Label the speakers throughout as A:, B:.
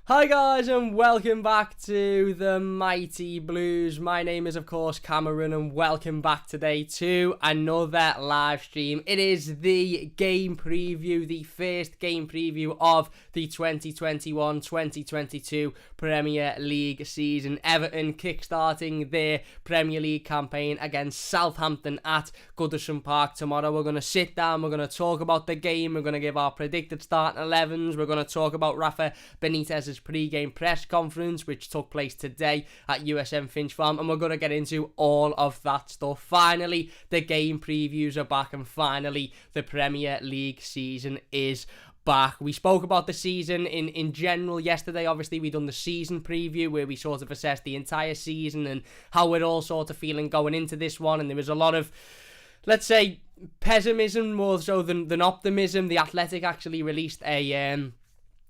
A: Hi guys and welcome back to the Mighty Blues. My name is of course Cameron and welcome back today to another live stream. It is the game preview, the first game preview of the 2021-2022 Premier League season. Everton kickstarting their Premier League campaign against Southampton at Goodison Park tomorrow. We're going to sit down, we're going to talk about the game, we're going to give our predicted starting 11s, we're going to talk about Rafa Benitez's pre-game press conference which took place today at USM Finch Farm, and we're going to get into all of that stuff. Finally, the game previews are back and finally the Premier League season is back. We spoke about the season in general yesterday. Obviously, we done the season preview where we sort of assessed the entire season and how we're all sort of feeling going into this one, and there was a lot of, let's say, pessimism more so than optimism. The Athletic actually released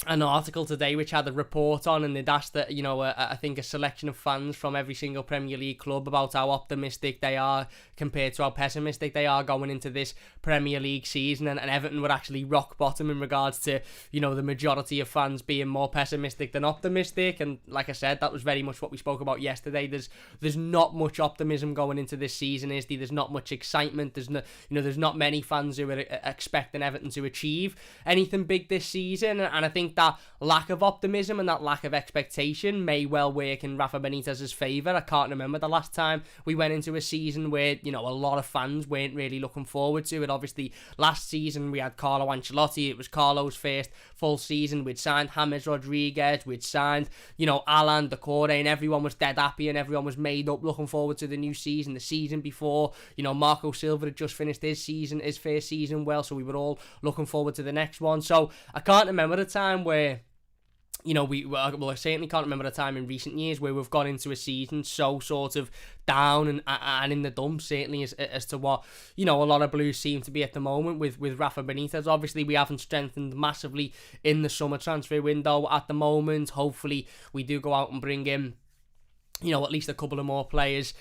A: an article today which had a report on, and they'd asked that, I think a selection of fans from every single Premier League club about how optimistic they are compared to how pessimistic they are going into this Premier League season, and Everton were actually rock bottom in regards to, the majority of fans being more pessimistic than optimistic. And like I said, that was very much what we spoke about yesterday. There's not much optimism going into this season, is there? There's not much excitement. There's not many fans who are expecting Everton to achieve anything big this season, and I think that lack of optimism and that lack of expectation may well work in Rafa Benitez's favour. I can't remember the last time we went into a season where, a lot of fans weren't really looking forward to it. Obviously, last season we had Carlo Ancelotti. It was Carlo's first full season. We'd signed James Rodriguez. We'd signed, Alan, Decore, and everyone was dead happy and everyone was made up looking forward to the new season. The season before, Marco Silva had just finished his first season well, so we were all looking forward to the next one. So I can't remember the time where, I certainly can't remember a time in recent years where we've gone into a season so sort of down and in the dumps, certainly as to what, a lot of Blues seem to be at the moment with Rafa Benitez. Obviously, we haven't strengthened massively in the summer transfer window at the moment. Hopefully, we do go out and bring in at least a couple of more players,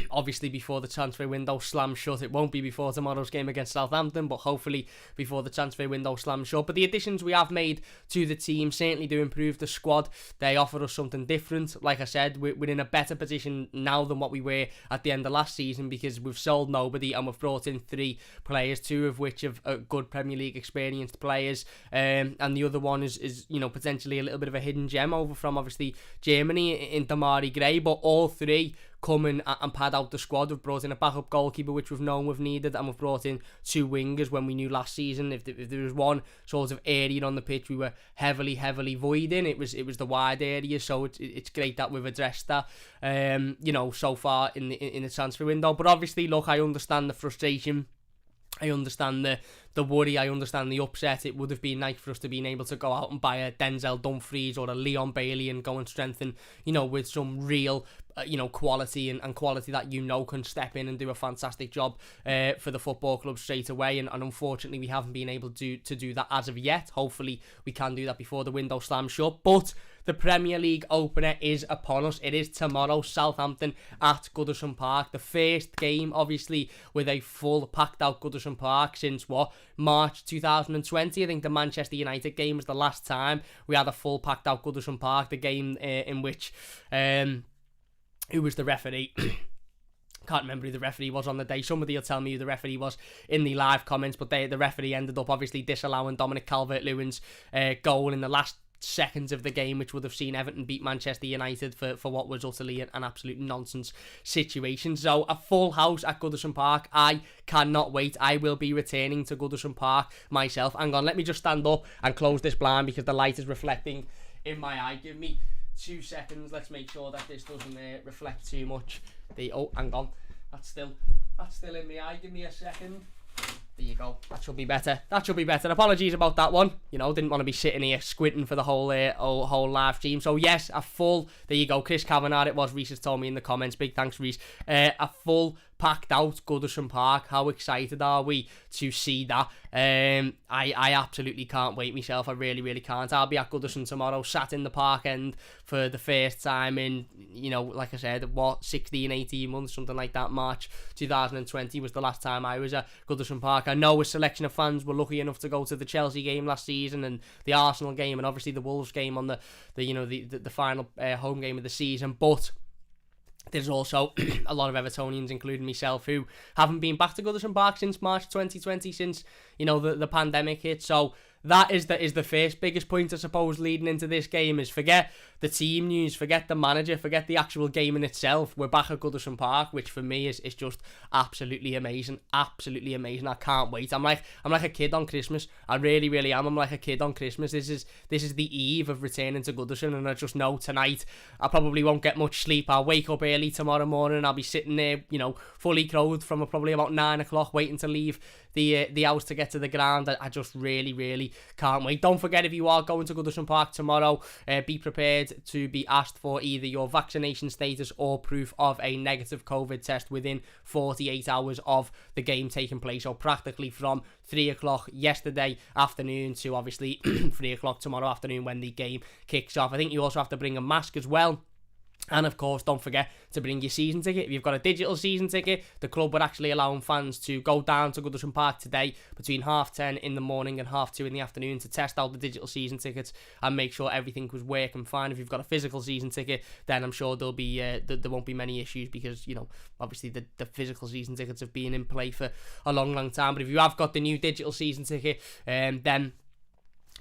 A: obviously before the transfer window slams shut. It won't be before tomorrow's game against Southampton, but hopefully before the transfer window slams shut. But the additions we have made to the team certainly do improve the squad. They offer us something different. Like I said, we're in a better position now than what we were at the end of last season, because we've sold nobody and we've brought in 3 players, 2 of which are good Premier League experienced players, and the other one is potentially a little bit of a hidden gem over from obviously Germany in Damari Gray. But all 3 come in and pad out the squad. We've brought in a backup goalkeeper, which we've known we've needed, and we've brought in 2 wingers when we knew last season if there was one sort of area on the pitch we were heavily voiding, it was the wide area. So it's great that we've addressed that so far in the transfer window. But obviously, look, I understand the frustration, I understand the worry, I understand the upset. It would have been nice for us to be able to go out and buy a Denzel Dumfries or a Leon Bailey and go and strengthen, with some real, quality and quality that can step in and do a fantastic job for the football club straight away. And unfortunately, we haven't been able to do that as of yet. Hopefully, we can do that before the window slams shut. But the Premier League opener is upon us. It is tomorrow, Southampton at Goodison Park. The first game, obviously, with a full packed out Goodison Park since March 2020. I think the Manchester United game was the last time we had a full packed out Goodison Park. The game in which, who was the referee? Can't remember who the referee was on the day. Somebody will tell me who the referee was in the live comments, but the referee ended up obviously disallowing Dominic Calvert-Lewin's goal in the last seconds of the game, which would have seen Everton beat Manchester United for what was utterly an absolute nonsense situation. So a full house at Goodison Park. I cannot wait. I will be returning to Goodison Park myself. Hang on, let me just stand up and close this blind because the light is reflecting in my eye. Give me 2 seconds. Let's make sure that this doesn't reflect too much. Oh, hang on. That's still in my eye. Give me a second. There you go. That should be better. Apologies about that one. Didn't want to be sitting here squinting for the whole live stream. So yes, a full, there you go, Chris Kavanagh it was. Reese has told me in the comments. Big thanks, Reese. A full packed out Goodison Park. How excited are we to see that? I absolutely can't wait myself. I really, really can't. I'll be at Goodison tomorrow, sat in the park end for the first time in, like I said, 16, 18 months, something like that. March 2020 was the last time I was at Goodison Park. I know a selection of fans were lucky enough to go to the Chelsea game last season and the Arsenal game and obviously the Wolves game on the final home game of the season, but there's also a lot of Evertonians, including myself, who haven't been back to Goodison Park since March 2020, since the pandemic hit. So that is the first biggest point, I suppose, leading into this game, is forget the team news, forget the manager, forget the actual game in itself. We're back at Goodison Park, which for me is just absolutely amazing. Absolutely amazing. I can't wait. I'm like a kid on Christmas. I really, really am. I'm like a kid on Christmas. This is the eve of returning to Goodison, and I just know tonight I probably won't get much sleep. I'll wake up early tomorrow morning. I'll be sitting there, fully clothed from probably about 9 o'clock, waiting to leave the house to get to the ground. I just really, really can't wait. Don't forget, if you are going to Goodison Park tomorrow, be prepared to be asked for either your vaccination status or proof of a negative COVID test within 48 hours of the game taking place. So practically from 3 o'clock yesterday afternoon to obviously 3 o'clock tomorrow afternoon when the game kicks off. I think you also have to bring a mask as well. And of course, don't forget to bring your season ticket. If you've got a digital season ticket, the club would actually allow fans to go down to Goodison Park today between 10:30 in the morning and 2:30 in the afternoon to test out the digital season tickets and make sure everything was working fine. If you've got a physical season ticket, then I'm sure there'll be there won't be many issues, because obviously the physical season tickets have been in play for a long, long time. But if you have got the new digital season ticket, then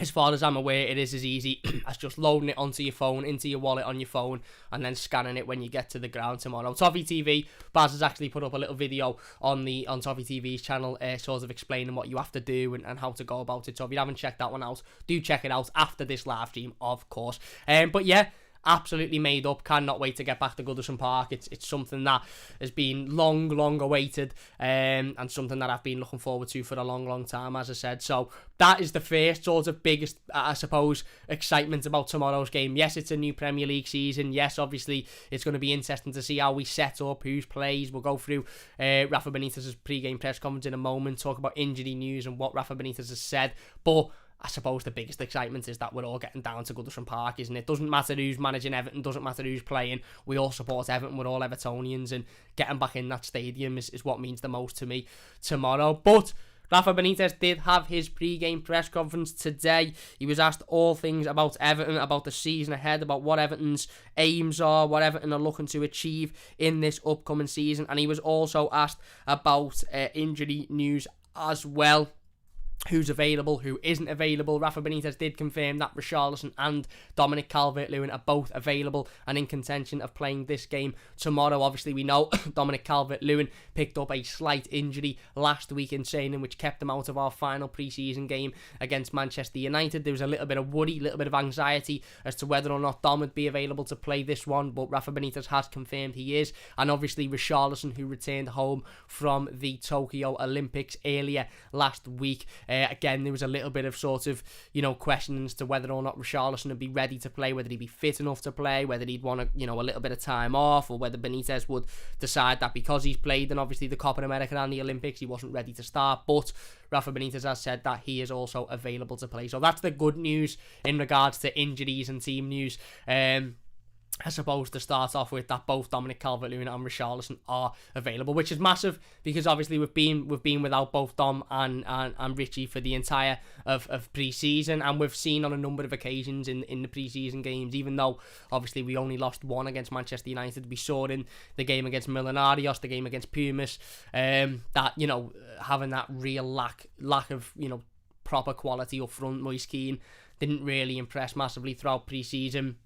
A: as far as I'm aware, it is as easy as just loading it onto your phone, into your wallet on your phone, and then scanning it when you get to the ground tomorrow. Toffee TV, Baz has actually put up a little video on Toffee TV's channel, sort of explaining what you have to do and how to go about it. So if you haven't checked that one out, do check it out after this live stream, of course. But yeah, absolutely made up. Cannot wait to get back to Goodison Park. It's something that has been long awaited, and something that I've been looking forward to for a long time, as I said. So that is the first sort of biggest, I suppose, excitement about tomorrow's game. Yes, it's a new Premier League season. Yes, obviously it's going to be interesting to see how we set up, who's plays. We'll go through Rafa Benitez's pre-game press conference in a moment, talk about injury news and what Rafa Benitez has said. But I suppose the biggest excitement is that we're all getting down to Goodison Park, isn't it? Doesn't matter who's managing Everton, doesn't matter who's playing. We all support Everton, we're all Evertonians, and getting back in that stadium is what means the most to me tomorrow. But Rafa Benitez did have his pre-game press conference today. He was asked all things about Everton, about the season ahead, about what Everton's aims are, what Everton are looking to achieve in this upcoming season, and he was also asked about injury news as well. Who's available, who isn't available. Rafa Benitez did confirm that Richarlison and Dominic Calvert-Lewin are both available and in contention of playing this game tomorrow. Obviously, we know Dominic Calvert-Lewin picked up a slight injury last week in training, which kept him out of our final pre-season game against Manchester United. There was a little bit of worry, a little bit of anxiety as to whether or not Dom would be available to play this one, but Rafa Benitez has confirmed he is. And obviously, Richarlison, who returned home from the Tokyo Olympics earlier last week. Again, there was a little bit of sort of, questions as to whether or not Richarlison would be ready to play, whether he'd be fit enough to play, whether he'd want a little bit of time off, or whether Benitez would decide that because he's played in obviously the Copa America and the Olympics, he wasn't ready to start. But Rafa Benitez has said that he is also available to play. So that's the good news in regards to injuries and team news. I suppose to start off with, that both Dominic Calvert-Lewin and Richarlison are available, which is massive because obviously we've been without both Dom and Richie for the entire of pre-season, and we've seen on a number of occasions in the pre-season games, even though obviously we only lost one against Manchester United, we saw in the game against Millonarios, the game against Pumas, that having that real lack of proper quality up front. Moise Kean didn't really impress massively throughout pre-season.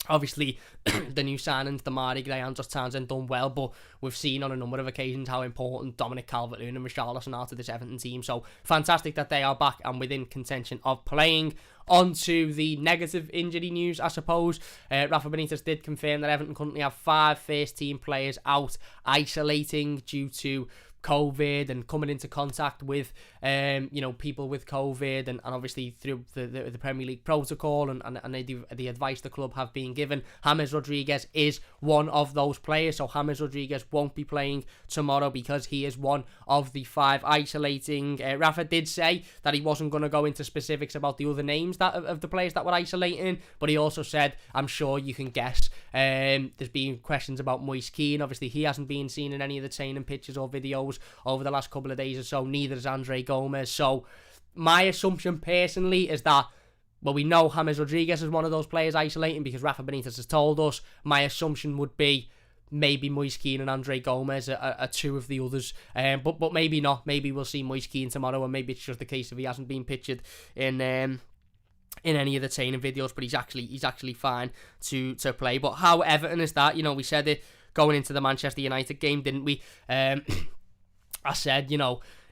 A: Obviously, the new signings, Damari Gray and Josh Townsend, done well, but we've seen on a number of occasions how important Dominic Calvert-Lewin and Richarlison are to this Everton team. So fantastic that they are back and within contention of playing. On to the negative injury news, I suppose. Rafa Benitez did confirm that Everton currently have 5 first-team players out isolating due to COVID and coming into contact with, people with COVID, and obviously through the Premier League protocol and the advice the club have been given, James Rodriguez is one of those players. So James Rodriguez won't be playing tomorrow because he is one of the 5 isolating. Rafa did say that he wasn't going to go into specifics about the other names of the players that were isolating, but he also said, I'm sure you can guess. There's been questions about Moise Kean. Obviously, he hasn't been seen in any of the training pictures or videos over the last couple of days or so. Neither is Andre Gomez. So my assumption personally is that, well, we know James Rodriguez is one of those players isolating because Rafa Benitez has told us. My assumption would be maybe Moise Kean and Andre Gomez are 2 of the others, but maybe not. Maybe we'll see Moise Kean tomorrow, and maybe it's just the case if he hasn't been pictured in any of the training videos, but he's actually fine to play. But how Everton is that? We said it going into the Manchester United game, didn't we? I said,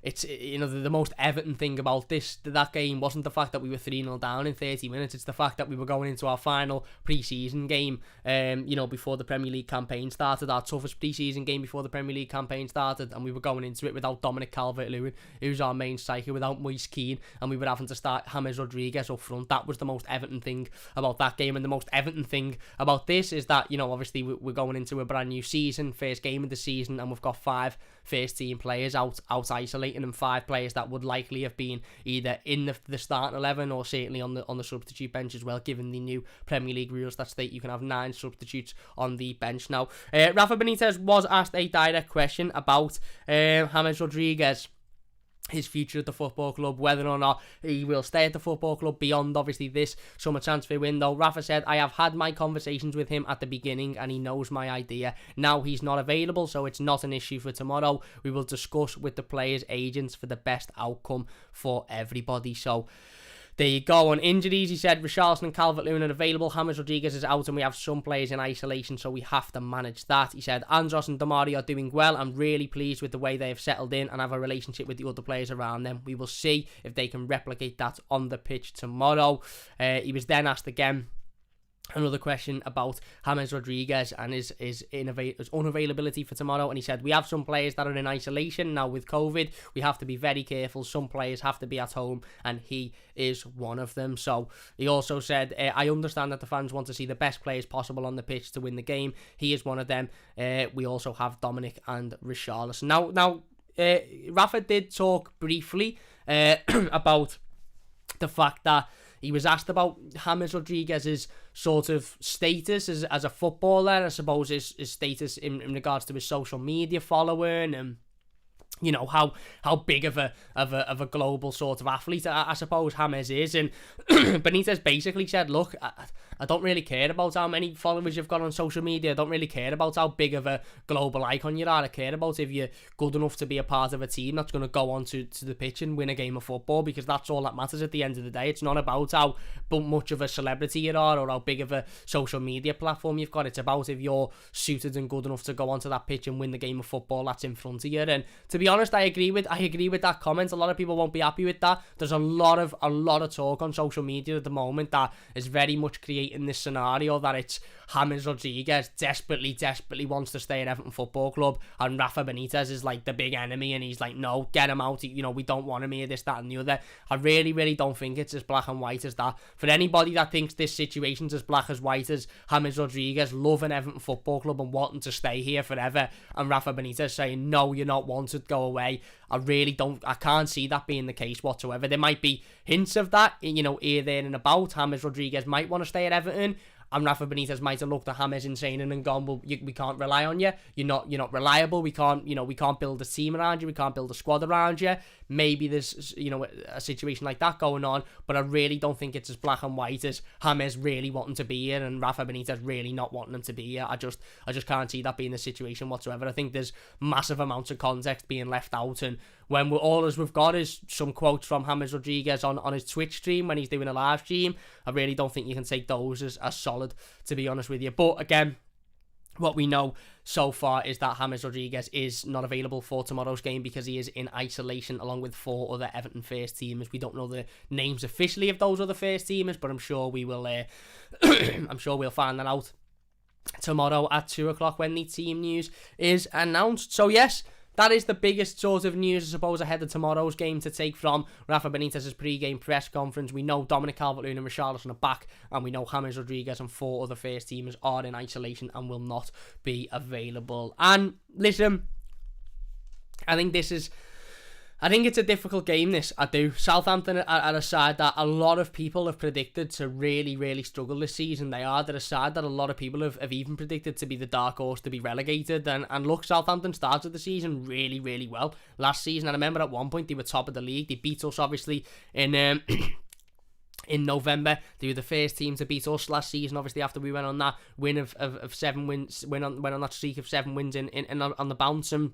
A: it's, the most Everton thing about that game wasn't the fact that we were 3-0 down in 30 minutes. It's the fact that we were going into our final pre-season game, before the Premier League campaign started, our toughest pre-season game before the Premier League campaign started, and we were going into it without Dominic Calvert-Lewin, who's our main striker, without Moise Kean, and we were having to start James Rodriguez up front. That was the most Everton thing about that game, and the most Everton thing about this is that, obviously we're going into a brand new season, first game of the season, and we've got 5 first team players out isolating, and 5 players that would likely have been either in the starting 11 or certainly on the substitute bench as well, given the new Premier League rules that state you can have 9 substitutes on the bench. Now, Rafa Benitez was asked a direct question about James Rodriguez, his future at the football club, whether or not he will stay at the football club beyond obviously this summer transfer window. Rafa said, I have had my conversations with him at the beginning and he knows my idea. Now he's not available, so it's not an issue for tomorrow. We will discuss with the players' agents for the best outcome for everybody. So there you go. On injuries, he said Richarlison and Calvert-Lewin are available. James Rodriguez is out and we have some players in isolation, so we have to manage that. He said Andros and Damari are doing well. I'm really pleased with the way they have settled in and have a relationship with the other players around them. We will see if they can replicate that on the pitch tomorrow. He was then asked again another question about James Rodriguez and his unavailability for tomorrow, and he said we have some players that are in isolation now with COVID. We have to be very careful. Some players have to be at home, and he is one of them. So he also said, I understand that the fans want to see the best players possible on the pitch to win the game. He is one of them. We also have Dominic and Richarlison. Now, Rafa did talk briefly about the fact that he was asked about James Rodriguez's sort of status as a footballer, I suppose his status in regards to his social media following, and how big of a global sort of athlete I suppose James is. And Benitez basically said, look, I don't really care about how many followers you've got on social media. I don't really care about how big of a global icon you are. I care about if you're good enough to be a part of a team that's going to go on to the pitch and win a game of football, because that's all that matters at the end of the day. It's not about how much of a celebrity you are or how big of a social media platform you've got. It's about if you're suited and good enough to go onto that pitch and win the game of football that's in front of you. And to be honest, I agree with that comment. A lot of people won't be happy with that. There's a lot of talk on social media at the moment that is very much creating this scenario that it's James Rodriguez desperately wants to stay at Everton Football Club, and Rafa Benitez is like the big enemy, and he's like, no, get him out. We don't want him here, this, that, and the other. I really don't think it's as black and white as that. For anybody that thinks this situation's as black as white as James Rodriguez loving Everton Football Club and wanting to stay here forever, and Rafa Benitez saying, no, you're not wanted, go away, I can't see that being the case whatsoever. There might be hints of that, here, there, and about. James Rodriguez might want to stay at Everton, and Rafa Benitez might have looked at James insane and gone, well, we can't rely on you. You're not reliable. We can't build a team around you. We can't build a squad around you. Maybe there's, a situation like that going on, but I really don't think it's as black and white as James really wanting to be here and Rafa Benitez really not wanting him to be here. I just can't see that being the situation whatsoever. I think there's massive amounts of context being left out, and when all we've got is some quotes from James Rodriguez on his Twitch stream when he's doing a live stream, I really don't think you can take those as solid, to be honest with you. But again, what we know so far is that James Rodriguez is not available for tomorrow's game because he is in isolation along with 4 other Everton first teamers. We don't know the names officially of those other first teamers, but I'm sure we will. I'm sure we'll find that out tomorrow at 2 o'clock when the team news is announced. So yes, that is the biggest sort of news, I suppose, ahead of tomorrow's game to take from Rafa Benitez's pre-game press conference. We know Dominic Calvert-Lewin and Richarlison are back, and we know James Rodriguez and 4 other first teamers are in isolation and will not be available. And listen, I think it's a difficult game, this. I do. Southampton are a side that a lot of people have predicted to really, really struggle this season. They're a side that a lot of people have even predicted to be the dark horse to be relegated. And look, Southampton started the season really, really well last season. I remember at one point they were top of the league. They beat us, obviously, in in November. They were the first team to beat us last season, obviously, after we went on that win of 7 wins, went on that streak of 7 wins on the bounce. And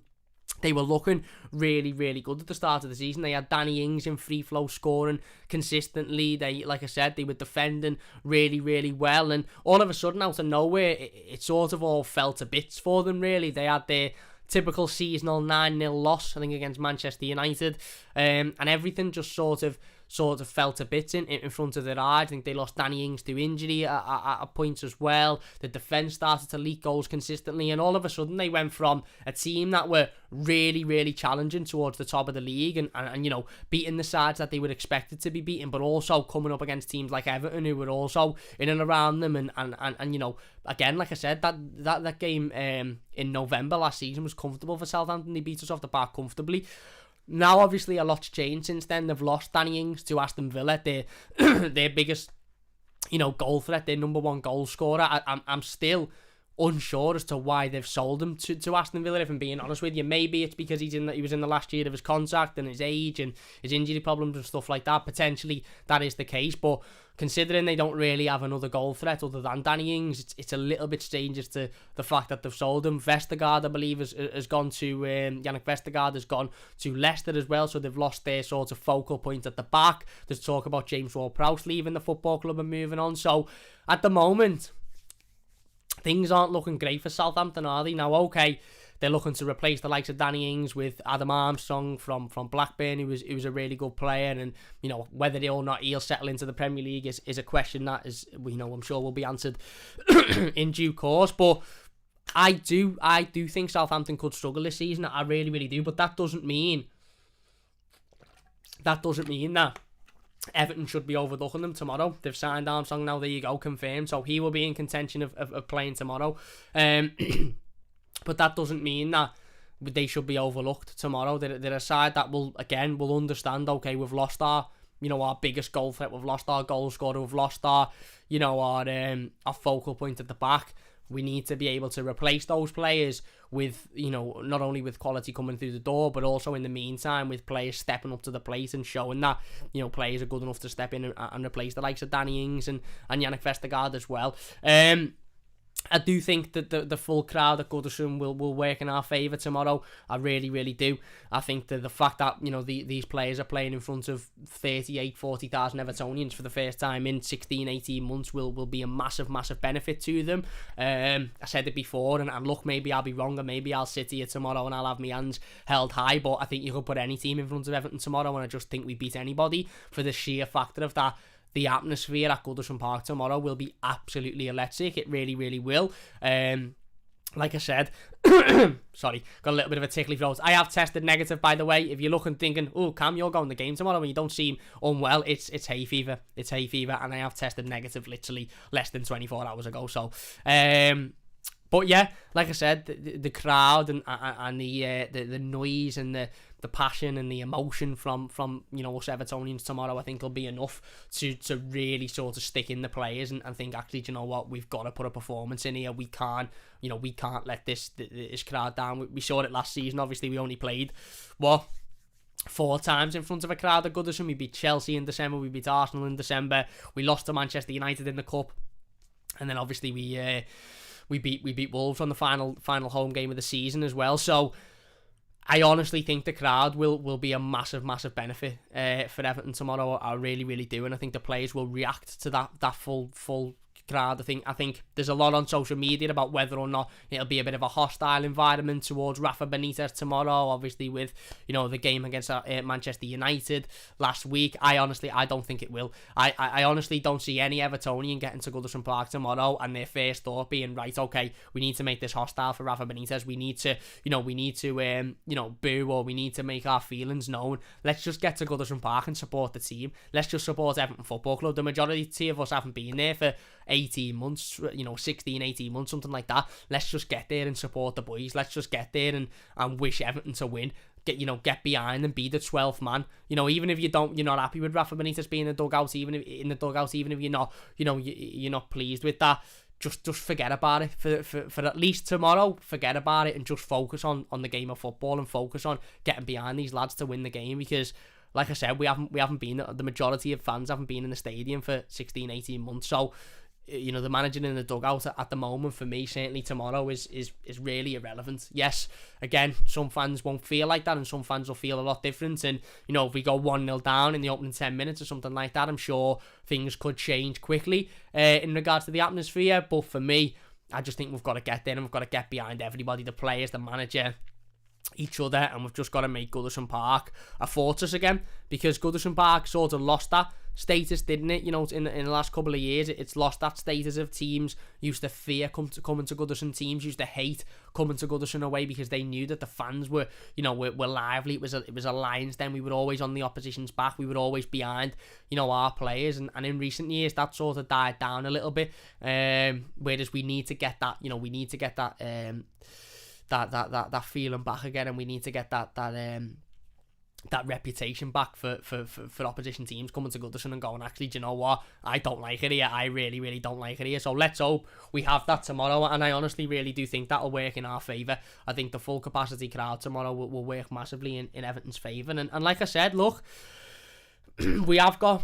A: they were looking really, really good at the start of the season. They had Danny Ings in free flow scoring consistently. They, like I said, they were defending really, really well. And all of a sudden, out of nowhere, it sort of all fell to bits for them, really. They had their typical seasonal 9-0 loss, I think, against Manchester United. And everything just sort of fell to bits in front of their eyes. I think they lost Danny Ings to injury at points as well. The defence started to leak goals consistently, and all of a sudden they went from a team that were really, really challenging towards the top of the league and you know, beating the sides that they were expected to be beating, but also coming up against teams like Everton, who were also in and around them, and you know, again, like I said, that game in November last season was comfortable for Southampton. They beat us off the park comfortably. Now, obviously, a lot's changed since then. They've lost Danny Ings to Aston Villa, their biggest, you know, goal threat, their number 1 goal scorer. I'm still unsure as to why they've sold him to Aston Villa, if I'm being honest with you. Maybe it's because he was in the last year of his contract and his age and his injury problems and stuff like that. Potentially that is the case, but considering they don't really have another goal threat other than Danny Ings, it's a little bit strange as to the fact that they've sold him. Vestergaard, I believe, has gone to Yannick Vestergaard has gone to Leicester as well, so they've lost their sort of focal point at the back. There's talk about James Ward-Prowse leaving the football club and moving on. So at the moment, things aren't looking great for Southampton, are they? Now, okay, they're looking to replace the likes of Danny Ings with Adam Armstrong from Blackburn, who was a really good player, and you know, whether or not he'll settle into the Premier League is a question that is, you know, I'm sure will be answered in due course. But I do think Southampton could struggle this season. I really, really do. But that doesn't mean that Everton should be overlooking them tomorrow. They've signed Armstrong now, there you go, confirmed. So he will be in contention of playing tomorrow. But that doesn't mean that they should be overlooked tomorrow. They're a side that will understand, okay, we've lost our biggest goal threat, we've lost our goal scorer, we've lost our focal point at the back. We need to be able to replace those players with, you know, not only with quality coming through the door, but also in the meantime with players stepping up to the plate and showing that, you know, players are good enough to step in and replace the likes of Danny Ings and Yannick Vestergaard as well. I do think that the full crowd at Goodison will work in our favour tomorrow. I really, really do. I think that the fact that, you know, these players are playing in front of 40,000 Evertonians for the first time in 16, 18 months will be a massive, massive benefit to them. I said it before, and look, maybe I'll be wrong, and maybe I'll sit here tomorrow and I'll have my hands held high, but I think you could put any team in front of Everton tomorrow, and I just think we beat anybody for the sheer factor of that. The atmosphere at Goodison Park tomorrow will be absolutely electric. It really, really will. Like I said, sorry, got a little bit of a tickly throat. I have tested negative, by the way. If you're looking, thinking, oh, Cam, you're going to the game tomorrow and you don't seem unwell, it's hay fever. It's hay fever, and I have tested negative literally less than 24 hours ago. So, but yeah, like I said, the crowd and the noise and the passion and the emotion from you know, us Evertonians tomorrow, I think will be enough to really sort of stick in the players and think, actually, do you know what, we've got to put a performance in here. We can't let this crowd down. We saw it last season. Obviously, we only played 4 times in front of a crowd at Goodison. We beat Chelsea in December, we beat Arsenal in December, we lost to Manchester United in the cup, and then obviously we beat Wolves on the final home game of the season as well. So I honestly think the crowd will be a massive, massive benefit for Everton tomorrow. I really, really do, and I think the players will react to that full crowd. I think there's a lot on social media about whether or not it'll be a bit of a hostile environment towards Rafa Benitez tomorrow, obviously with, the game against Manchester United last week. I don't think it will. I honestly don't see any Evertonian getting to Goodison Park tomorrow and their first thought being, right, okay, we need to make this hostile for Rafa Benitez. We need to boo, or we need to make our feelings known. Let's just get to Goodison Park and support the team. Let's just support Everton Football Club. The majority of us haven't been there for 18 months, 16, 18 months, something like that. Let's just get there and support the boys. Let's just get there and wish Everton to win. Get behind and be the 12th man. Even if you're not happy with Rafa Benitez being in the dugout, even if you're not, you're not pleased with that, just forget about it for at least tomorrow. Forget about it and just focus on the game of football and focus on getting behind these lads to win the game, because like I said, we haven't been, the majority of fans haven't been in the stadium for 16, 18 months. So, the managing in the dugout at the moment, for me, certainly tomorrow, is really irrelevant. Yes, again, some fans won't feel like that, and some fans will feel a lot different. And, if we go 1-0 down in the opening 10 minutes or something like that, I'm sure things could change quickly in regards to the atmosphere. But for me, I just think we've got to get there, and we've got to get behind everybody, the players, the manager, each other, and we've just got to make Goodison Park a fortress again, because Goodison Park sort of lost that status, didn't it? In the last couple of years, it's lost that status of teams used to fear coming to Goodison. Teams used to hate coming to Goodison away because they knew that the fans were lively. It was a lion's den. We were always on the opposition's back. We were always behind our players, and in recent years that sort of died down a little bit. Whereas we need to get that. We need to get that. That feeling back again, and we need to get that reputation back for opposition teams coming to Goodison and going, actually, do you know what? I don't like it here. I really, really don't like it here. So let's hope we have that tomorrow, and I honestly really do think that'll work in our favour. I think the full capacity crowd tomorrow will work massively in Everton's favour. And like I said, look, we have got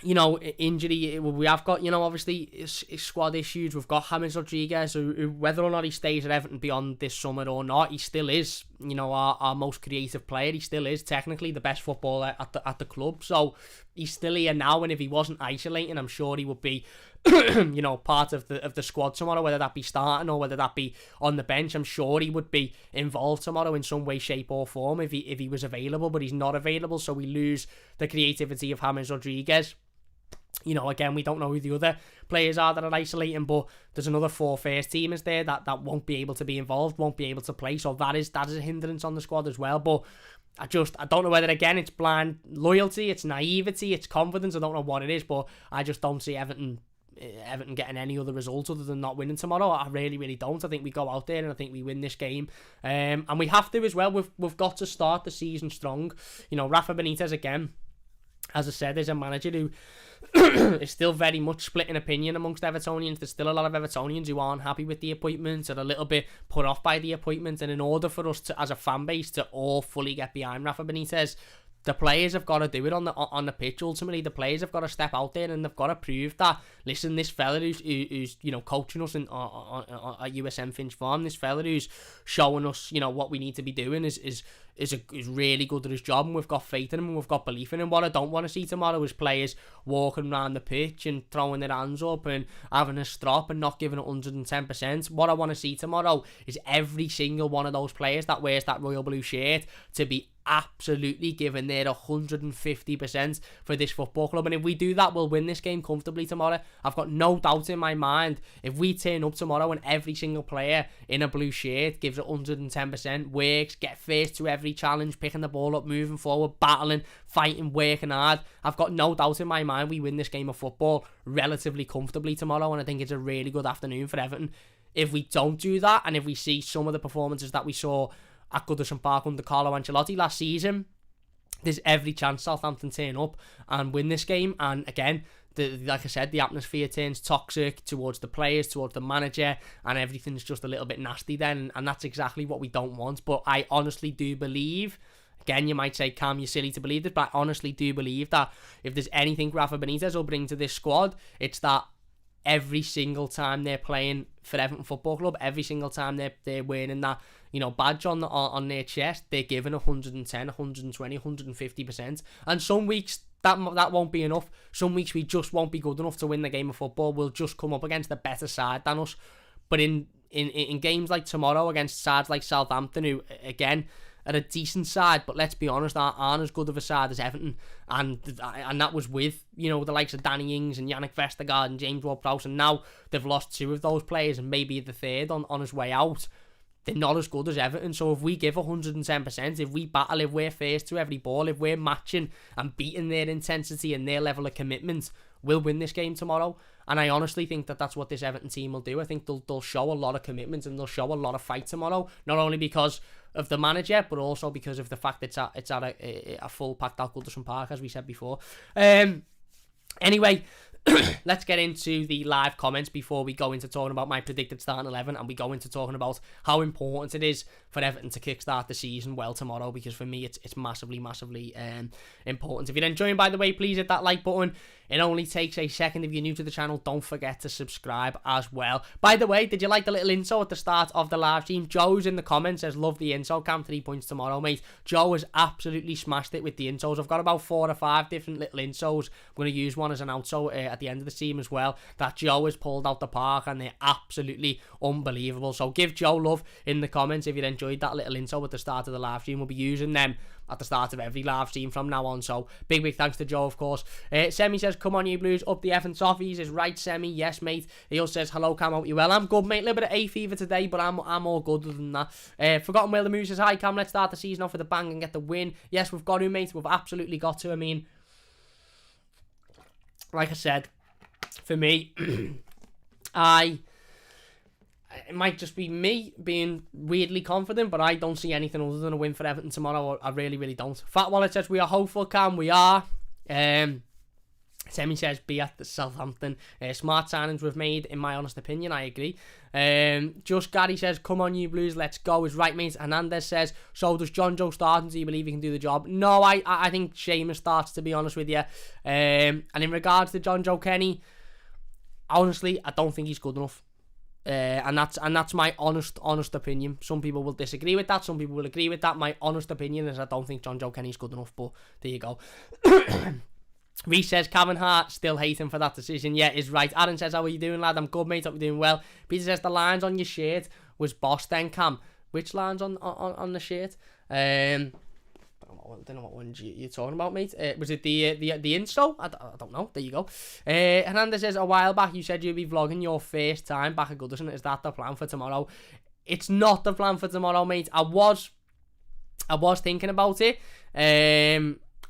A: injury. We have got, obviously squad issues. We've got James Rodriguez, who, whether or not he stays at Everton beyond this summer or not, he still is, our most creative player. He still is technically the best footballer at the club. So he's still here now, and if he wasn't isolating, I'm sure he would be, part of the squad tomorrow, whether that be starting or whether that be on the bench. I'm sure he would be involved tomorrow in some way, shape or form if he was available, but he's not available, so we lose the creativity of James Rodriguez. Again, we don't know who the other players are that are isolating, but there's another 4 first teamers there that won't be able to be involved, won't be able to play, so that is a hindrance on the squad as well. But I don't know whether, again, it's blind loyalty, it's naivety, it's confidence, I don't know what it is, but I just don't see Everton getting any other result other than not winning tomorrow. I really, really don't. I think we go out there and I think we win this game, and we have to as well. We've got to start the season strong. Rafa Benitez, again, as I said, is a manager who is still very much split in opinion amongst Evertonians. There's still a lot of Evertonians who aren't happy with the appointment and a little bit put off by the appointment. And in order for us to, as a fan base, to all fully get behind Rafa Benitez, the players have got to do it on the pitch. Ultimately, the players have got to step out there and they've got to prove that, listen, this fella who's coaching us at USM Finch Farm, this fella who's showing us what we need to be doing is really good at his job, and we've got faith in him and we've got belief in him. What I don't want to see tomorrow is players walking around the pitch and throwing their hands up and having a strop and not giving it 110%. What I want to see tomorrow is every single one of those players that wears that royal blue shirt to be absolutely giving their 150% for this football club. And if we do that, we'll win this game comfortably tomorrow. I've got no doubt in my mind, if we turn up tomorrow and every single player in a blue shirt gives it 110%, works, get first to every challenge, picking the ball up, moving forward, battling, fighting, working hard, I've got no doubt in my mind we win this game of football relatively comfortably tomorrow. And I think it's a really good afternoon for Everton. If we don't do that, and if we see some of the performances that we saw at Goodison Park under Carlo Ancelotti last season, there's every chance Southampton turn up and win this game. And again, like I said, the atmosphere turns toxic towards the players, towards the manager, and everything's just a little bit nasty then, and that's exactly what we don't want. But I honestly do believe, again, you might say, Cam, you're silly to believe this, but I honestly do believe that if there's anything Rafa Benitez will bring to this squad, it's that every single time they're playing for Everton Football Club, every single time they're wearing that badge on their chest, they're giving 110, 120, 150%. And some weeks that won't be enough. Some weeks we just won't be good enough to win the game of football. We'll just come up against a better side than us. But in games like tomorrow against sides like Southampton, who, again, are a decent side, but let's be honest, aren't as good of a side as Everton, and that was with, you know, the likes of Danny Ings and Yannick Vestergaard and James Ward-Prowse, and now they've lost 2 of those players and maybe the third on his way out. They're not as good as Everton, so if we give 110%, if we battle, if we're first to every ball, if we're matching and beating their intensity and their level of commitment, we'll win this game tomorrow. And I honestly think that that's what this Everton team will do. I think they'll show a lot of commitment and they'll show a lot of fight tomorrow, not only because of the manager, but also because of the fact that it's at a full packed out Goodison Park, as we said before. Anyway, let's get into the live comments before we go into talking about my predicted starting 11, and we go into talking about how important it is for Everton to kickstart the season well tomorrow, because for me it's massively important. If you're enjoying, by the way, please hit that like button. It only takes a second. If you're new to the channel, don't forget to subscribe as well. By the way, did you like the little intro at the start of the live stream? Joe's in the comments says, love the intro, Cam, 3 points tomorrow, mate. Joe has absolutely smashed it with the intros. I've got about 4 or 5 different little intros. I'm going to use one as an outro at the end of the stream as well, that Joe has pulled out the park, and they're absolutely unbelievable. So give Joe love in the comments if you enjoyed that little intro at the start of the live stream. We'll be using them at the start of every live stream from now on, so big thanks to Joe, of course. Semi says, come on you Blues, up the Everton Toffees. Is right, Semi? Yes, mate. He also says, hello Cam, hope you well. I'm good, mate. A little bit of A fever today, but I'm all good other than that. Forgotten Whale the Moose says, hi Cam, let's start the season off with a bang and get the win. Yes, we've got to, mate. We've absolutely got to. I mean, like I said, for me, it might just be me being weirdly confident, but I don't see anything other than a win for Everton tomorrow. I really don't. Fat Wallet says, we are hopeful, Cam. We are. Semi says, be at the Southampton. Smart signings we've made, in my honest opinion. I agree. Just Gary says, come on you Blues, let's go. Is right, mate. Hernandez says, so does John Joe start, and do you believe he can do the job? No, I think Seamus starts, to be honest with you. And in regards to John Joe Kenny, honestly, I don't think he's good enough. And that's my honest opinion. Some people will disagree with that, some people will agree with that. My honest opinion is I don't think John Joe Kenny's good enough, but there you go. Reece says, Kevin Hart, still hating for that decision. Yeah, is right. Aaron says, how are you doing, lad? I'm good, mate. Hope you're doing well. Peter says, the lines on your shirt was boss then, Cam. Which lines on the shirt? I don't know what ones you're talking about, mate. Was it the insto? I don't know. There you go. Hernandez says, a while back you said you'd be vlogging your first time back at Goodison. Is that the plan for tomorrow? It's not the plan for tomorrow, mate. I was thinking about it.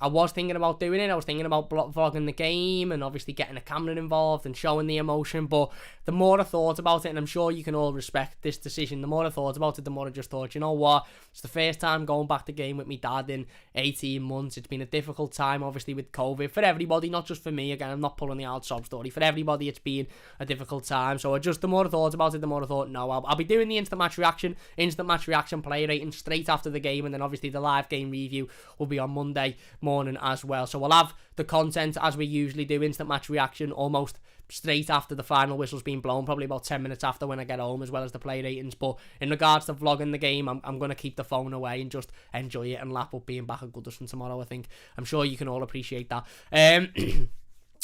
A: I was thinking about doing it. I was thinking about vlogging the game and obviously getting a camera involved and showing the emotion. But the more I thought about it, and I'm sure you can all respect this decision, the more I thought about it, the more I just thought, you know what? It's the first time going back to game with my dad in 18 months. It's been a difficult time, obviously, with COVID. For everybody, not just for me. Again, I'm not pulling the old sob story. For everybody, it's been a difficult time. So the more I thought about it, the more I thought, no, I'll be doing the instant match reaction play rating straight after the game. And then obviously the live game review will be on Monday morning as well. So we'll have the content as we usually do, instant match reaction almost straight after the final whistle's been blown, probably about 10 minutes after when I get home, as well as the play ratings. But in regards to vlogging the game, I'm going to keep the phone away and just enjoy it and lap up being back at Goodison tomorrow. I think I'm sure you can all appreciate that.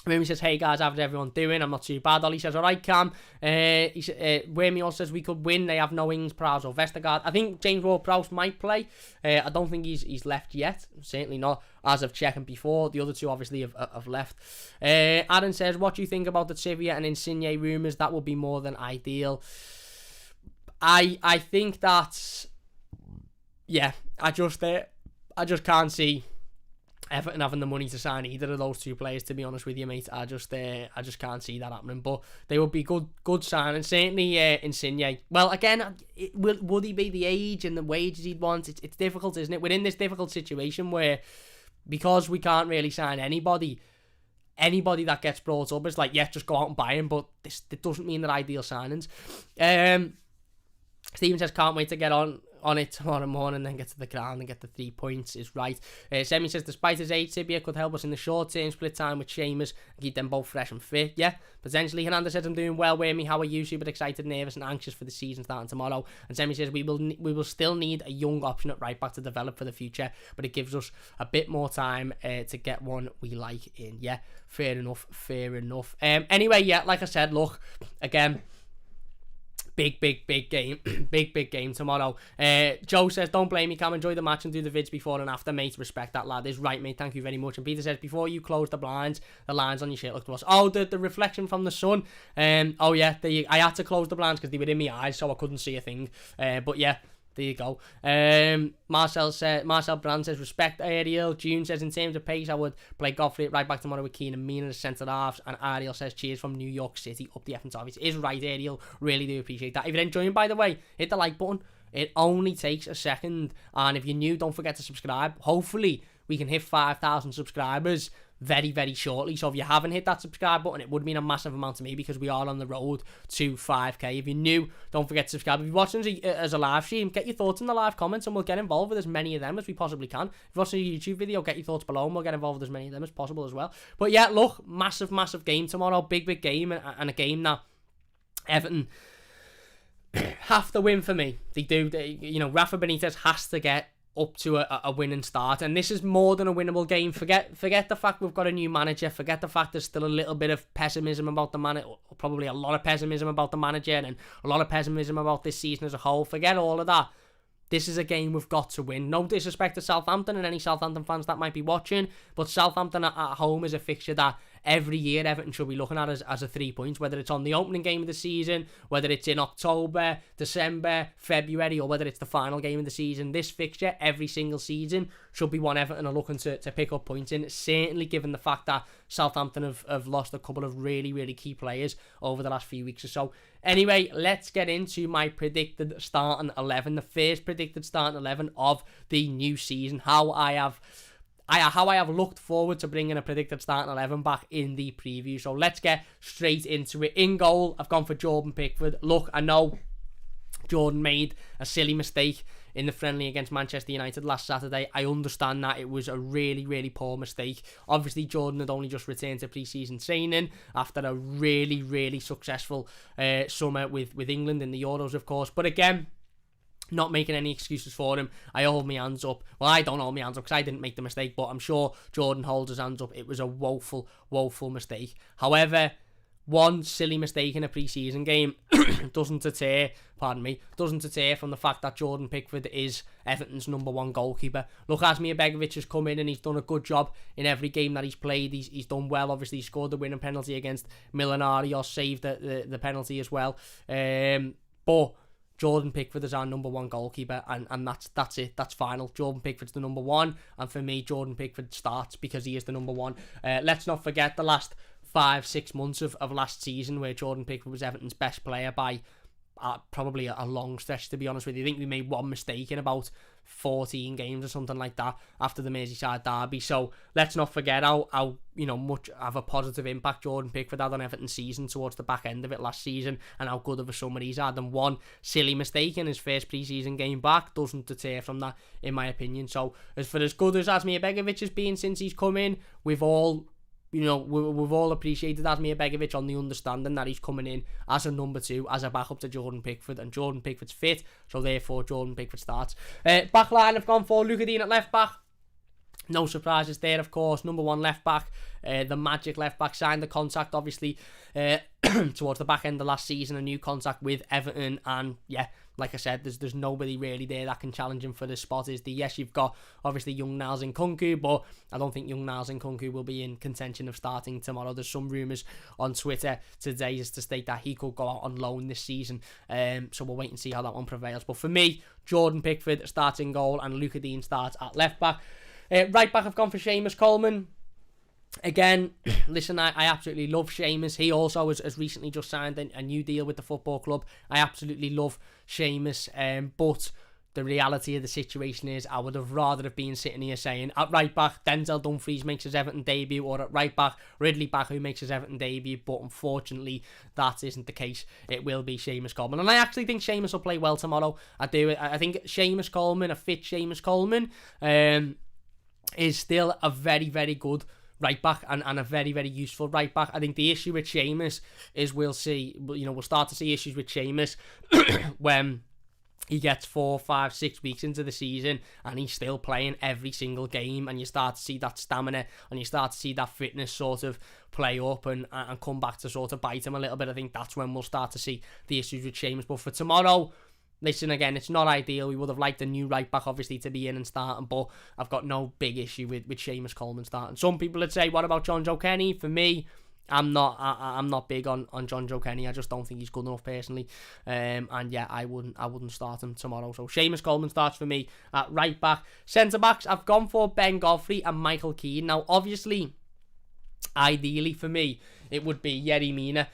A: Wimmy says, hey guys, how's everyone doing? I'm not too bad. Ollie says, alright Cam. Wimmy also says we could win. They have no Ings, Prowse or Vestergaard. I think James Ward-Prowse might play. I don't think he's left yet. Certainly not as of checking before. The other two obviously have left. Aaron says, what do you think about the Tivia and Insigne rumours? That would be more than ideal. I think that, yeah, I just can't see Everton having the money to sign either of those two players, to be honest with you, mate. I just can't see that happening. But they would be good signings. Certainly Insigne. Well, again, would he be the age and the wages he'd want? It's difficult, isn't it? We're in this difficult situation where, because we can't really sign anybody that gets brought up is like, yeah, just go out and buy him. But it doesn't mean they're ideal signings. Steven says, can't wait to get on on it tomorrow morning, then get to the ground and get the 3 points is right. Semi says, despite his age, Tibia could help us in the short term, split time with Seamus and keep them both fresh and fit. Yeah, potentially. Hernandez says, I'm doing well with me, how are you? Super excited, nervous and anxious for the season starting tomorrow. And Semi says, we will still need a young option at right back to develop for the future, but it gives us a bit more time to get one we like in. Yeah, fair enough. Anyway, yeah, like I said, look, again, big game. big game tomorrow. Joe says, don't blame me, Cam. Enjoy the match and do the vids before and after, mate. Respect that, lad. Is right, mate. Thank you very much. And Peter says, before you close the blinds, the lines on your shirt look to us. Oh, the reflection from the sun. Oh, yeah. I had to close the blinds because they were in my eyes, so I couldn't see a thing. But yeah. There you go. Marcel Brand says, respect Ariel. June says, in terms of pace, I would play Godfrey right back tomorrow with Keane and Mina as centre halves. And Ariel says, cheers from New York City, up the effing Toffees. Is right, Ariel. Really do appreciate that. If you're enjoying, by the way, hit the like button. It only takes a second. And if you're new, don't forget to subscribe. Hopefully, we can hit 5,000 subscribers very, very shortly. So if you haven't hit that subscribe button, it would mean a massive amount to me because we are on the road to 5k. If you're new, don't forget to subscribe. If you're watching as a live stream, get your thoughts in the live comments and we'll get involved with as many of them as we possibly can. If you're watching a YouTube video, get your thoughts below and we'll get involved with as many of them as possible as well. But yeah, look, massive game tomorrow. Big game, and a game that Everton have to win for me. They do. Rafa Benitez has to get up to a winning start, and this is more than a winnable game. Forget the fact we've got a new manager, forget the fact there's still a little bit of pessimism about the manager, probably a lot of pessimism about the manager and a lot of pessimism about this season as a whole. Forget all of that. This is a game we've got to win. No disrespect to Southampton and any Southampton fans that might be watching, but Southampton at home is a fixture that every year Everton should be looking at as a 3 points, whether it's on the opening game of the season, whether it's in October, December, February, or whether it's the final game of the season. This fixture every single season should be one Everton are looking to pick up points in, certainly given the fact that Southampton have lost a couple of really, really key players over the last few weeks or so. Anyway, let's get into my predicted starting 11, the first predicted starting 11 of the new season. How I have looked forward to bringing a predicted starting 11 back in the preview. So let's get straight into it. In goal, I've gone for Jordan Pickford. Look, I know Jordan made a silly mistake in the friendly against Manchester United last Saturday. I understand that it was a really, really poor mistake. Obviously, Jordan had only just returned to pre-season training after a really, really successful summer with England in the Euros, of course. But again, not making any excuses for him. I hold my hands up. Well, I don't hold my hands up because I didn't make the mistake, but I'm sure Jordan holds his hands up. It was a woeful mistake. However, one silly mistake in a pre-season game doesn't deter from the fact that Jordan Pickford is Everton's number one goalkeeper. Look, Asmir Begovic has come in and he's done a good job in every game that he's played. He's done well. Obviously, he scored the winning penalty against Milanari, or saved the penalty as well. But Jordan Pickford is our number one goalkeeper, and that's it. That's final. Jordan Pickford's the number one, and for me, Jordan Pickford starts because he is the number one. Let's not forget the last 5-6 months of last season where Jordan Pickford was Everton's best player by probably a long stretch, to be honest with you. I think we made one mistake in about 14 games or something like that after the Merseyside derby. So let's not forget how much of a positive impact Jordan Pickford had on Everton's season towards the back end of it last season, and how good of a summer he's had. And one silly mistake in his first pre-season game back doesn't deter from that, in my opinion. So as good as Asmir Begovic has been since he's come in, we've all appreciated Asmir Begovic on the understanding that he's coming in as a number two, as a backup to Jordan Pickford, and Jordan Pickford's fit, so therefore Jordan Pickford starts. Back line, I've gone for Luca Dean at left back. No surprises there, of course. Number one left back, the magic left back, signed the contract obviously towards the back end of last season, a new contract with Everton, and yeah, like I said, there's nobody really there that can challenge him for the spot. Yes, you've got obviously young Niles Nkunku, but I don't think young Niles Nkunku will be in contention of starting tomorrow. There's some rumours on Twitter today as to state that he could go out on loan this season, so we'll wait and see how that one prevails. But for me, Jordan Pickford starts in goal and Luca Dean starts at left back. Right back, I've gone for Seamus Coleman. Again, listen, I absolutely love Seamus. He also has recently just signed a new deal with the football club. I absolutely love Seamus, but the reality of the situation is I would have rather have been sitting here saying at right back Denzel Dumfries makes his Everton debut, or at right back Ridley Baku makes his Everton debut, but unfortunately that isn't the case. It will be Seamus Coleman, and I actually think Seamus will play well tomorrow. I do. I think Seamus Coleman, a fit Seamus Coleman, is still a very, very good right back and a very, very useful right back. I think the issue with Seamus is we'll start to see issues with Seamus when he gets 4, 5, 6 weeks into the season and he's still playing every single game, and you start to see that stamina and you start to see that fitness sort of play up and come back to sort of bite him a little bit. I think that's when we'll start to see the issues with Seamus. But for tomorrow, listen, again, it's not ideal. We would have liked a new right back, obviously, to be in and starting, but I've got no big issue with Seamus Coleman starting. Some people would say, what about John Joe Kenny? For me, I'm not big on John Joe Kenny. I just don't think he's good enough personally. And yeah, I wouldn't start him tomorrow. So Seamus Coleman starts for me at right back. Centre backs, I've gone for Ben Godfrey and Michael Keane. Now, obviously, ideally for me, it would be Yerry Mina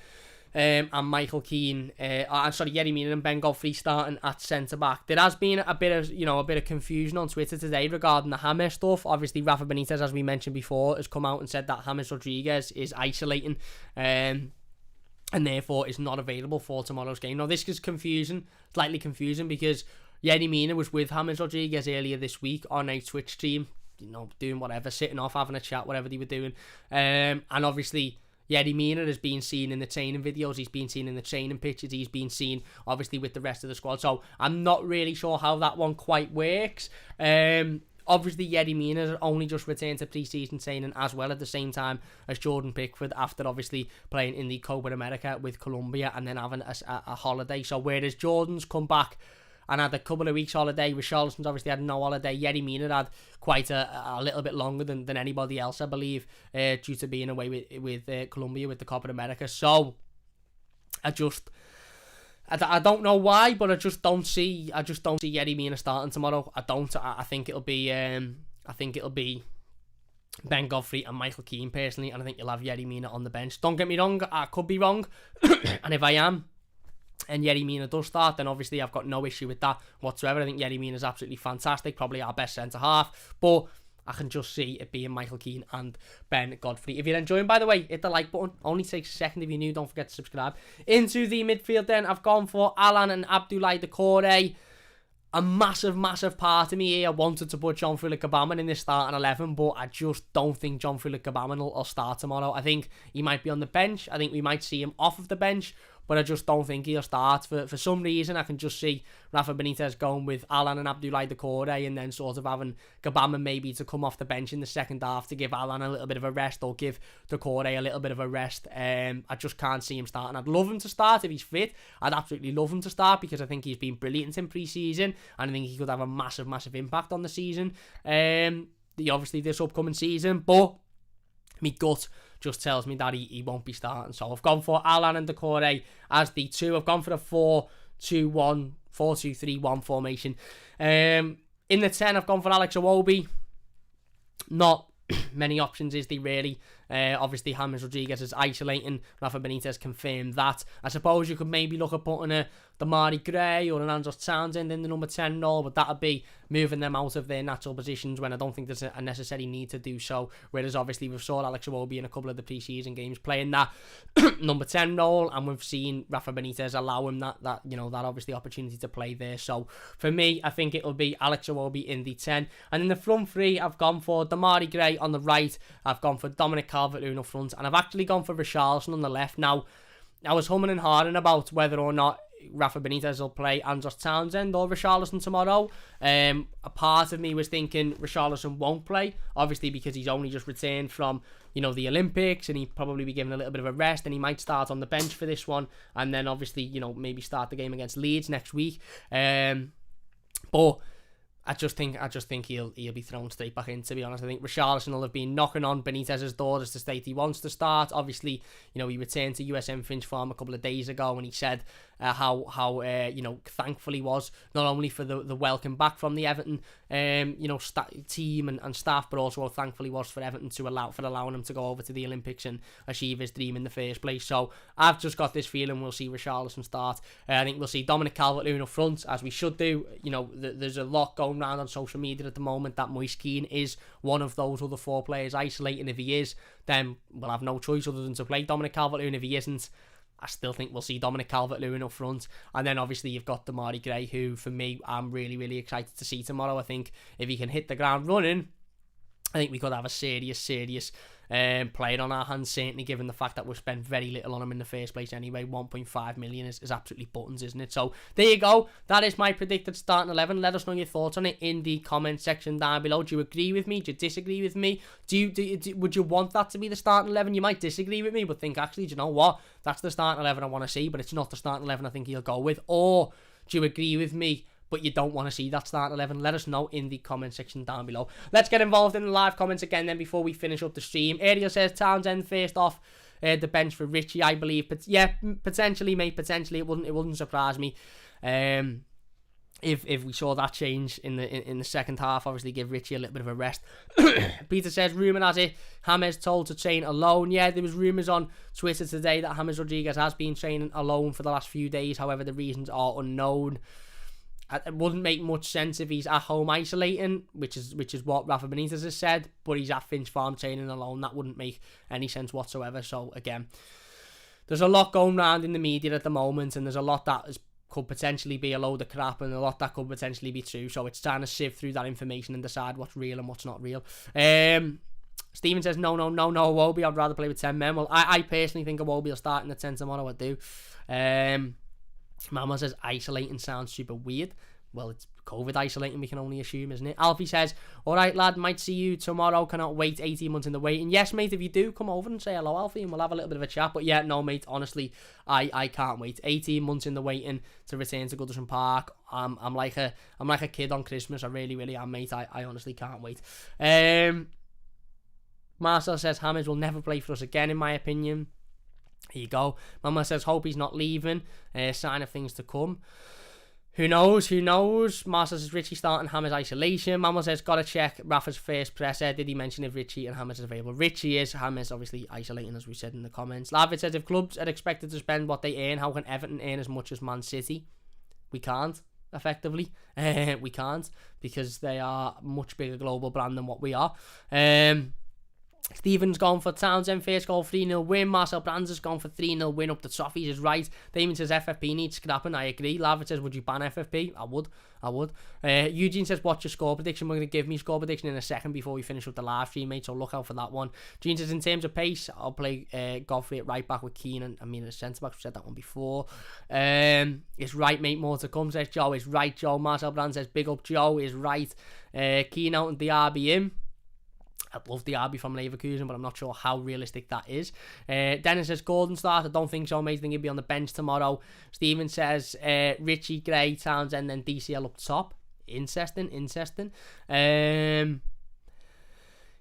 A: and Michael Keane. Yerry Mina and Ben Godfrey starting at centre back. There has been a bit of confusion on Twitter today regarding the James stuff. Obviously, Rafa Benitez, as we mentioned before, has come out and said that James Rodriguez is isolating, and therefore is not available for tomorrow's game. Now, this is slightly confusing, because Yerry Mina was with James Rodriguez earlier this week on a Twitch stream, doing whatever, sitting off, having a chat, whatever they were doing, and obviously Yerry Mina has been seen in the training videos, he's been seen in the training pitches, he's been seen obviously with the rest of the squad, so I'm not really sure how that one quite works. Obviously Yerry Mina has only just returned to pre-season training as well, at the same time as Jordan Pickford, after obviously playing in the Copa America with Colombia and then having a holiday. So whereas Jordan's come back and had a couple of weeks holiday, Richarlison's obviously had no holiday, Yerry Mina had quite a little bit longer than anybody else, I believe, due to being away with Colombia with the Copa America. So I don't know why, but I just don't see Yerry Mina starting tomorrow. I think it'll be Ben Godfrey and Michael Keane personally, and I think you'll have Yerry Mina on the bench. Don't get me wrong, I could be wrong, and if I am, and Yerry Mina does start, then obviously I've got no issue with that whatsoever. I think Yerry Mina is absolutely fantastic, probably our best centre-half, but I can just see it being Michael Keane and Ben Godfrey. If you're enjoying, by the way, hit the like button. Only takes a second. If you're new, don't forget to subscribe. Into the midfield then, I've gone for Alan and Abdoulaye Doucouré. A massive part of me here wanted to put John-Philippe Gbamin in this starting 11, but I just don't think John-Philippe Gbamin will start tomorrow. I think he might be on the bench. I think we might see him off of the bench, but I just don't think he'll start. For some reason, I can just see Rafa Benitez going with Alan and Abdoulaye Doucouré, and then sort of having Gbamin maybe to come off the bench in the second half to give Alan a little bit of a rest, or give Doucouré a little bit of a rest. I just can't see him starting. I'd love him to start if he's fit. I'd absolutely love him to start, because I think he's been brilliant in pre-season, and I think he could have a massive impact on the season. Obviously this upcoming season, but my gut just tells me that he won't be starting. So I've gone for Alan and Doucouré as the two. I've gone for a 4-2-3-1 formation. In the 10, I've gone for Alex Iwobi. Not many options is there really. Obviously James Rodriguez is isolating. Rafa Benitez confirmed that. I suppose you could maybe look at putting a Damari Gray or an Andros Townsend in the number 10 role, but that would be moving them out of their natural positions when I don't think there's a necessary need to do so. Whereas obviously we've saw Alex Iwobi in a couple of the pre-season games playing that number 10 role, and we've seen Rafa Benitez allow him that obviously opportunity to play there. So for me, I think it'll be Alex Iwobi in the 10. And in the front three, I've gone for Damari Gray on the right, I've gone for Dominic Calvert-Lewin up front, and I've actually gone for Richarlison on the left. Now, I was humming and hawing about whether or not Rafa Benitez will play Andros Townsend or Richarlison tomorrow. A part of me was thinking Richarlison won't play, obviously because he's only just returned from the Olympics, and he'd probably be given a little bit of a rest, and he might start on the bench for this one, and then obviously maybe start the game against Leeds next week. But I just think he'll be thrown straight back in, to be honest. I think Richarlison will have been knocking on Benitez's doors to state he wants to start. Obviously, he returned to USM Finch Farm a couple of days ago, and he said how thankful he was not only for the welcome back from the Everton team and staff, but also how thankful he was for Everton allowing him to go over to the Olympics and achieve his dream in the first place. So I've just got this feeling we'll see Richarlison start. I think we'll see Dominic Calvert-Lewin up front, as we should do. There's a lot going around on social media at the moment that Moise Kean is one of those other 4 players isolating. If he is, then we'll have no choice other than to play Dominic Calvert-Lewin. If he isn't, I still think we'll see Dominic Calvert-Lewin up front. And then obviously you've got Demarai Gray, who for me, I'm really, really excited to see tomorrow. I think if he can hit the ground running, I think we could have a serious player on our hands, certainly given the fact that we've spent very little on him in the first place anyway. 1.5 million is absolutely buttons, isn't it? So there you go. That is my predicted starting 11. Let us know your thoughts on it in the comment section down below. Do you agree with me? Do you disagree with me? Would you want that to be the starting 11? You might disagree with me, but think, actually, do you know what? That's the starting 11 I want to see, but it's not the starting 11 I think he'll go with. Or do you agree with me, but you don't want to see that starting 11? Let us know in the comment section down below. Let's get involved in the live comments again then before we finish up the stream. Ariel says Townsend first off the bench for Richie, I believe. But yeah, potentially, mate. Potentially, it wouldn't surprise me. If we saw that change in the second half, obviously give Richie a little bit of a rest. Peter says, rumour has it James told to train alone. Yeah, there was rumours on Twitter today that James Rodriguez has been training alone for the last few days. However, the reasons are unknown. It wouldn't make much sense if he's at home isolating, which is what Rafa Benitez has said, but he's at Finch Farm training alone. That wouldn't make any sense whatsoever. So again, there's a lot going around in the media at the moment, and there's a lot that could potentially be a load of crap, and a lot that could potentially be true. So it's trying to sift through that information and decide what's real and what's not real. Stephen says, no, Iwobi, I'd rather play with 10 men. Well, I personally think Iwobi will start in the 10 tomorrow. I do. Mama says isolating sounds super weird. Well, it's COVID isolating, we can only assume, isn't it? Alfie says, alright lad, might see you tomorrow, cannot wait, 18 months in the waiting. Yes mate, if you do, come over and say hello Alfie and we'll have a little bit of a chat. But yeah, no mate, honestly, I can't wait. 18 months in the waiting to return to Goodison Park. I'm like a kid on Christmas. I really am, mate. I honestly can't wait. Marcel says James will never play for us again, in my opinion. Here you go. Mama says, hope he's not leaving. Sign of things to come. Who knows? Marcel says, Richie starting James isolation. Mama says, gotta check Rafa's first presser. Did he mention if Richie and James is available? Richie is. James obviously isolating, as we said in the comments. Lavid says, if clubs are expected to spend what they earn, how can Everton earn as much as Man City? We can't, effectively. We can't, because they are a much bigger global brand than what we are. Stephen's gone for Townsend first goal, 3-0 win. Marcel Brands has gone for 3-0 win up the top. He's right. Damien says FFP needs scrapping. I agree. Lavid says, would you ban FFP? I would. Eugene says, what's your score prediction? We're going to give me score prediction in a second before we finish up the live stream, mate, so look out for that one. Gene says, in terms of pace, I'll play Godfrey at right back with Keane and Amina as centre back. We said that one before. It's right, mate, more to come, says Joe. It's right, Joe. Marcel Brands says, big up, Joe. Is right. Keane out and DRB in. I'd love the RB from Leverkusen, but I'm not sure how realistic that is. Dennis says Gordon start. I don't think so, mate. I think he'll be on the bench tomorrow. Stephen says Richie, Gray, Townsend, then DCL up top. Interesting.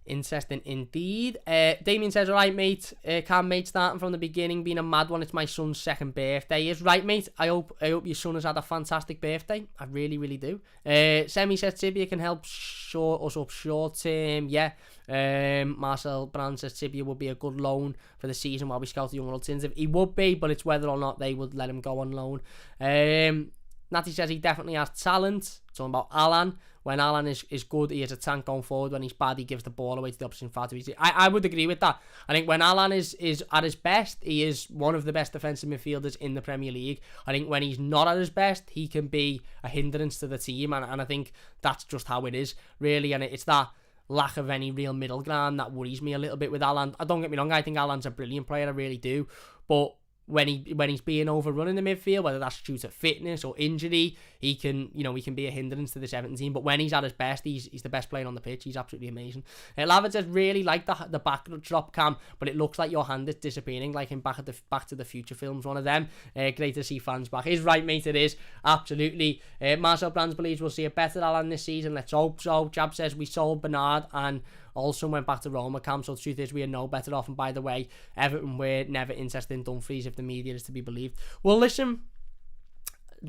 A: Interesting indeed. Damien says, alright mate, can mate starting from the beginning, being a mad one, it's my son's second birthday. Is right mate, I hope your son has had a fantastic birthday. I really do. Semi says Tibia can help us up short term. Yeah. Marcel Brand says Tibia would be a good loan for the season while we scout the young alternative. He would be, but it's whether or not they would let him go on loan. Natty says he definitely has talent. Talking about Alan. When Alan is good, he is a tank going forward. When he's bad, he gives the ball away to the opposition far too easy. I would agree with that. I think when Alan is at his best, he is one of the best defensive midfielders in the Premier League. I think when he's not at his best, he can be a hindrance to the team. And I think that's just how it is, really. And it's that lack of any real middle ground that worries me a little bit with Alan. Don't get me wrong, I think Alan's a brilliant player, I really do. But when he's being overrun in the midfield, whether that's due to fitness or injury, he can be a hindrance to this Everton team. But when he's at his best, he's the best player on the pitch. He's absolutely amazing. Lavid says, really like the backdrop cam, but it looks like your hand is disappearing, like in Back to the Future films, one of them. Great to see fans back. He's right, mate, it is. Absolutely. Marcel Brands believes we'll see a better Alan this season. Let's hope so. Jab says, we sold Bernard and also went back to Roma camp, so the truth is we are no better off. And by the way, Everton were never interested in Dumfries if the media is to be believed. Well, listen,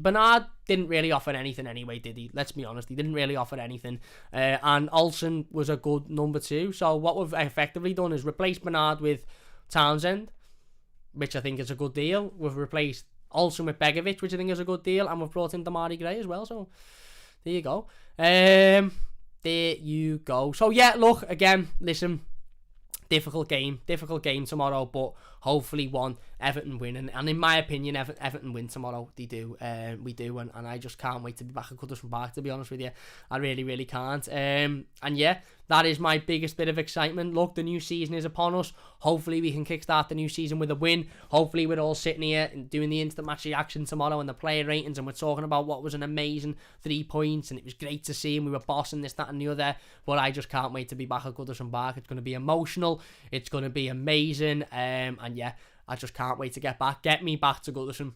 A: Bernard didn't really offer anything anyway, did he? Let's be honest, he didn't really offer anything. And Olsen was a good number 2. So what we've effectively done is replace Bernard with Townsend, which I think is a good deal. We've replaced Olsen with Begovic, which I think is a good deal. And we've brought in Damari Gray as well. So there you go. There you go. So yeah, look, again, listen, difficult game tomorrow, but hopefully one Everton win, and in my opinion, Everton win tomorrow. They do, we do, and I just can't wait to be back at Goodison Park, to be honest with you. I really can't. And yeah, that is my biggest bit of excitement. Look, the new season is upon us. Hopefully we can kickstart the new season with a win. Hopefully we're all sitting here and doing the instant match reaction tomorrow and the player ratings, and we're talking about what was an amazing 3 points, and it was great to see, and we were bossing this, that and the other. But I just can't wait to be back at Goodison Park. It's going to be emotional, it's going to be amazing, and yeah, I just can't wait to get me back to Goodison.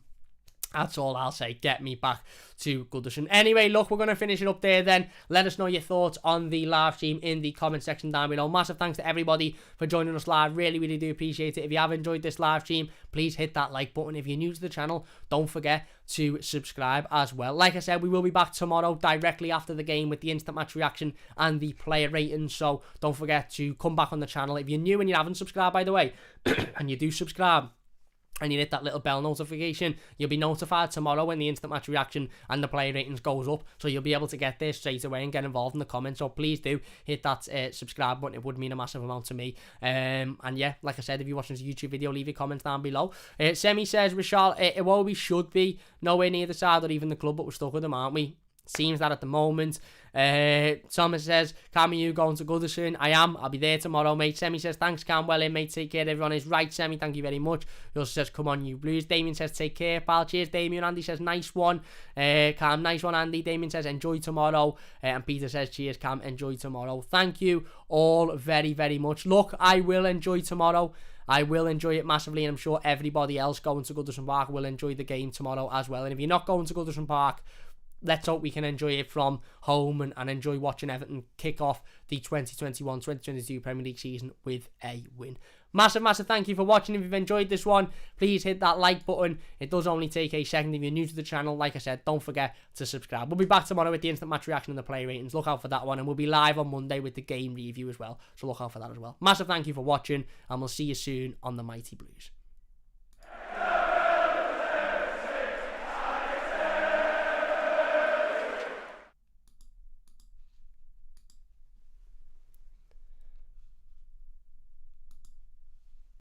A: That's all I'll say. Get me back to Goodison. Anyway, look, we're going to finish it up there then. Let us know your thoughts on the live stream in the comment section down below. Massive thanks to everybody for joining us live. Really do appreciate it. If you have enjoyed this live stream, please hit that like button. If you're new to the channel, don't forget to subscribe as well. Like I said, we will be back tomorrow directly after the game with the instant match reaction and the player ratings. So don't forget to come back on the channel. If you're new and you haven't subscribed, by the way, and you do subscribe, and you hit that little bell notification, you'll be notified tomorrow when the instant match reaction and the player ratings goes up, so you'll be able to get this straight away and get involved in the comments. So please do hit that subscribe button. It would mean a massive amount to me. And yeah, like I said, if you're watching this YouTube video, leave your comments down below. Semi says, Rishal, well, we should be nowhere near the side or even the club, but we're stuck with them, aren't we? Seems that at the moment. Thomas says, Cam, are you going to Goodison? I am. I'll be there tomorrow, mate. Semi says, thanks, Cam. Well in, mate. Take care. Everyone is right, Semi. Thank you very much. He also says, come on, you Blues. Damien says, take care, pal. Cheers, Damien. Andy says, nice one. Cam, nice one, Andy. Damien says, enjoy tomorrow. And Peter says, cheers, Cam. Enjoy tomorrow. Thank you all very much. Look, I will enjoy tomorrow. I will enjoy it massively, and I'm sure everybody else going to Goodison Park will enjoy the game tomorrow as well. And if you're not going to Goodison Park, let's hope we can enjoy it from home and enjoy watching Everton kick off the 2021-2022 Premier League season with a win. Massive thank you for watching. If you've enjoyed this one, please hit that like button. It does only take a second. If you're new to the channel, like I said, don't forget to subscribe. We'll be back tomorrow with the instant match reaction and the player ratings. Look out for that one, and we'll be live on Monday with the game review as well, so look out for that as well. Massive thank you for watching, and we'll see you soon on the Mighty Blues.